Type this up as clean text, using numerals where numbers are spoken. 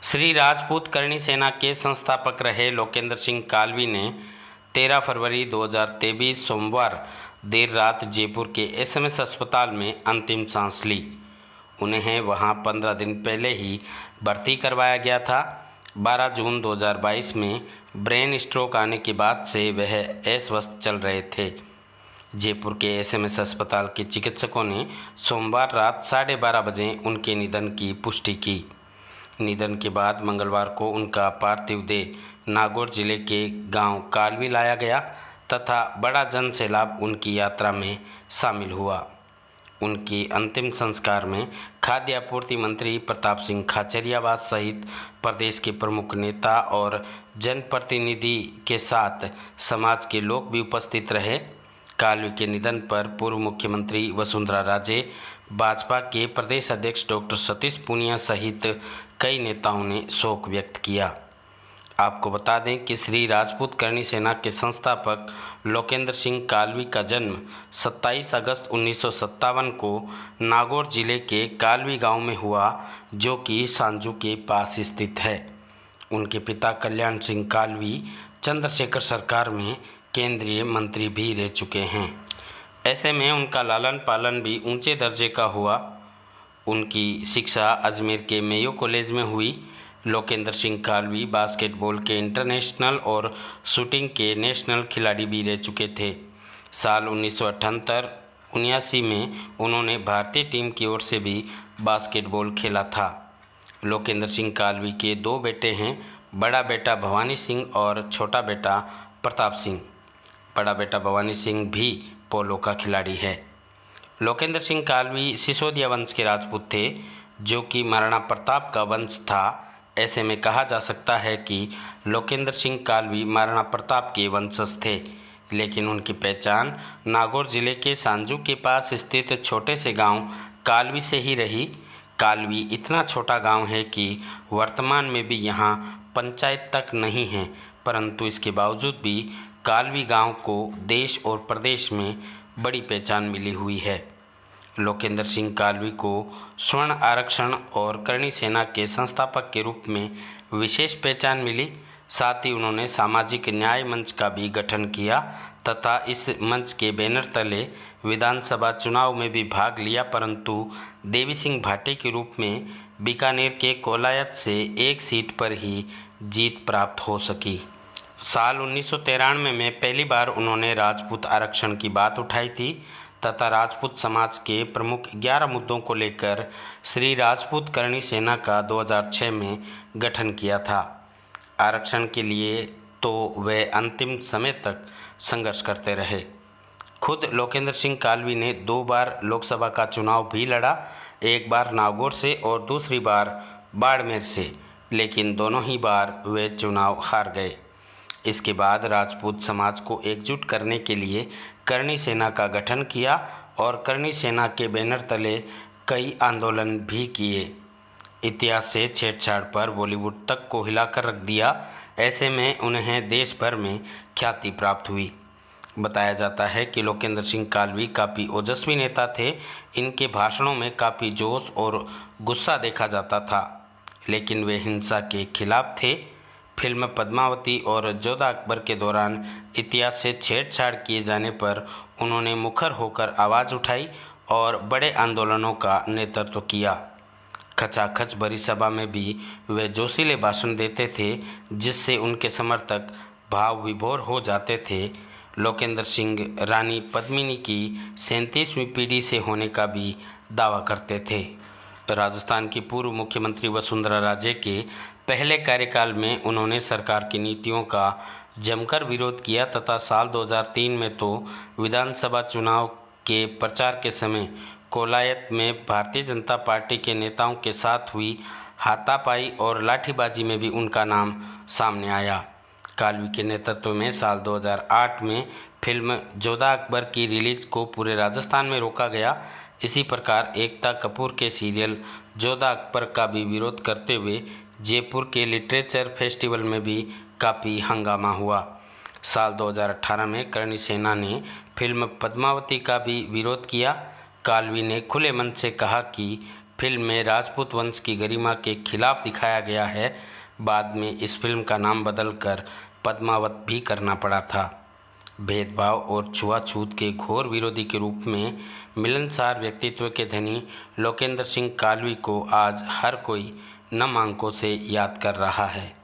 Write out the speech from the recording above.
श्री राजपूत करणी सेना के संस्थापक रहे लोकेंद्र सिंह कालवी ने 13 फरवरी 2023 सोमवार देर रात जयपुर के एसएमएस अस्पताल में अंतिम सांस ली। उन्हें वहां 15 दिन पहले ही भर्ती करवाया गया था। 12 जून 2022 में ब्रेन स्ट्रोक आने के बाद से वह अस्वस्थ चल रहे थे। जयपुर के एसएमएस अस्पताल के चिकित्सकों ने सोमवार रात 12:30 बजे उनके निधन की पुष्टि की। निधन के बाद मंगलवार को उनका पार्थिव देह नागौर जिले के गांव कालवी लाया गया तथा बड़ा जन सैलाब उनकी यात्रा में शामिल हुआ। उनकी अंतिम संस्कार में खाद्य आपूर्ति मंत्री प्रताप सिंह खाचरियावास सहित प्रदेश के प्रमुख नेता और जनप्रतिनिधि के साथ समाज के लोग भी उपस्थित रहे। कालवी के निधन पर पूर्व मुख्यमंत्री वसुंधरा राजे, भाजपा के प्रदेश अध्यक्ष डॉक्टर सतीश पूनिया सहित कई नेताओं ने शोक व्यक्त किया। आपको बता दें कि श्री राजपूत करणी सेना के संस्थापक लोकेंद्र सिंह कालवी का जन्म 27 अगस्त 1957 को नागौर जिले के कालवी गांव में हुआ, जो कि सांजू के पास स्थित है। उनके पिता कल्याण सिंह कालवी चंद्रशेखर सरकार में केंद्रीय मंत्री भी रह चुके हैं। ऐसे में उनका लालन पालन भी ऊंचे दर्जे का हुआ। उनकी शिक्षा अजमेर के मेयो कॉलेज में हुई। लोकेंद्र सिंह कालवी बास्केटबॉल के इंटरनेशनल और शूटिंग के नेशनल खिलाड़ी भी रह चुके थे। साल 1978-79 में उन्होंने भारतीय टीम की ओर से भी बास्केटबॉल खेला था। लोकेंद्र सिंह कालवी के 2 बेटे हैं, बड़ा बेटा भवानी सिंह और छोटा बेटा प्रताप सिंह। बड़ा बेटा भवानी सिंह भी पोलो का खिलाड़ी है। लोकेंद्र सिंह कालवी सिसोदिया वंश के राजपूत थे, जो कि महाराणा प्रताप का वंश था। ऐसे में कहा जा सकता है कि लोकेंद्र सिंह कालवी महाराणा प्रताप के वंशज थे, लेकिन उनकी पहचान नागौर जिले के सांजू के पास स्थित छोटे से गांव कालवी से ही रही। कालवी इतना छोटा गांव है कि वर्तमान में भी यहां पंचायत तक नहीं है, परंतु इसके बावजूद भी कालवी गांव को देश और प्रदेश में बड़ी पहचान मिली हुई है। लोकेंद्र सिंह कालवी को स्वर्ण आरक्षण और करणी सेना के संस्थापक के रूप में विशेष पहचान मिली। साथ ही उन्होंने सामाजिक न्याय मंच का भी गठन किया तथा इस मंच के बैनर तले विधानसभा चुनाव में भी भाग लिया, परंतु देवी सिंह भाटी के रूप में बीकानेर के कोलायत से एक सीट पर ही जीत प्राप्त हो सकी। साल 1993 में पहली बार उन्होंने राजपूत आरक्षण की बात उठाई थी तथा राजपूत समाज के प्रमुख 11 मुद्दों को लेकर श्री राजपूत करणी सेना का 2006 में गठन किया था। आरक्षण के लिए तो वे अंतिम समय तक संघर्ष करते रहे। खुद लोकेंद्र सिंह कालवी ने 2 बार लोकसभा का चुनाव भी लड़ा, एक बार नागौर से और दूसरी बार बाड़मेर से, लेकिन दोनों ही बार वे चुनाव हार गए। इसके बाद राजपूत समाज को एकजुट करने के लिए करणी सेना का गठन किया और करणी सेना के बैनर तले कई आंदोलन भी किए। इतिहास से छेड़छाड़ पर बॉलीवुड तक को हिलाकर रख दिया। ऐसे में उन्हें देश भर में ख्याति प्राप्त हुई। बताया जाता है कि लोकेंद्र सिंह कालवी काफ़ी ओजस्वी नेता थे। इनके भाषणों में काफ़ी जोश और गुस्सा देखा जाता था, लेकिन वे हिंसा के खिलाफ थे। फिल्म पद्मावती और जोधा अकबर के दौरान इतिहास से छेड़छाड़ किए जाने पर उन्होंने मुखर होकर आवाज़ उठाई और बड़े आंदोलनों का नेतृत्व किया। खचाखच भरी सभा में भी वे जोशीले भाषण देते थे, जिससे उनके समर्थक भाव विभोर हो जाते थे। लोकेंद्र सिंह रानी पद्मिनी की 37वीं पीढ़ी से होने का भी दावा करते थे। राजस्थान की पूर्व मुख्यमंत्री वसुंधरा राजे के पहले कार्यकाल में उन्होंने सरकार की नीतियों का जमकर विरोध किया तथा साल 2003 में तो विधानसभा चुनाव के प्रचार के समय कोलायत में भारतीय जनता पार्टी के नेताओं के साथ हुई हाथापाई और लाठीबाजी में भी उनका नाम सामने आया। कालवी के नेतृत्व में साल 2008 में फिल्म जोधा अकबर की रिलीज को पूरे राजस्थान में रोका गया। इसी प्रकार एकता कपूर के सीरियल जोधा अकबर का भी विरोध करते हुए जयपुर के लिटरेचर फेस्टिवल में भी काफ़ी हंगामा हुआ। साल 2018 में करणी सेना ने फिल्म पद्मावती का भी विरोध किया। कालवी ने खुले मन से कहा कि फिल्म में राजपूत वंश की गरिमा के खिलाफ दिखाया गया है। बाद में इस फिल्म का नाम बदलकर पद्मावत भी करना पड़ा था। भेदभाव और छुआछूत के घोर विरोधी के रूप में मिलनसार व्यक्तित्व के धनी लोकेंद्र सिंह कालवी को आज हर कोई नम आंखों से याद कर रहा है।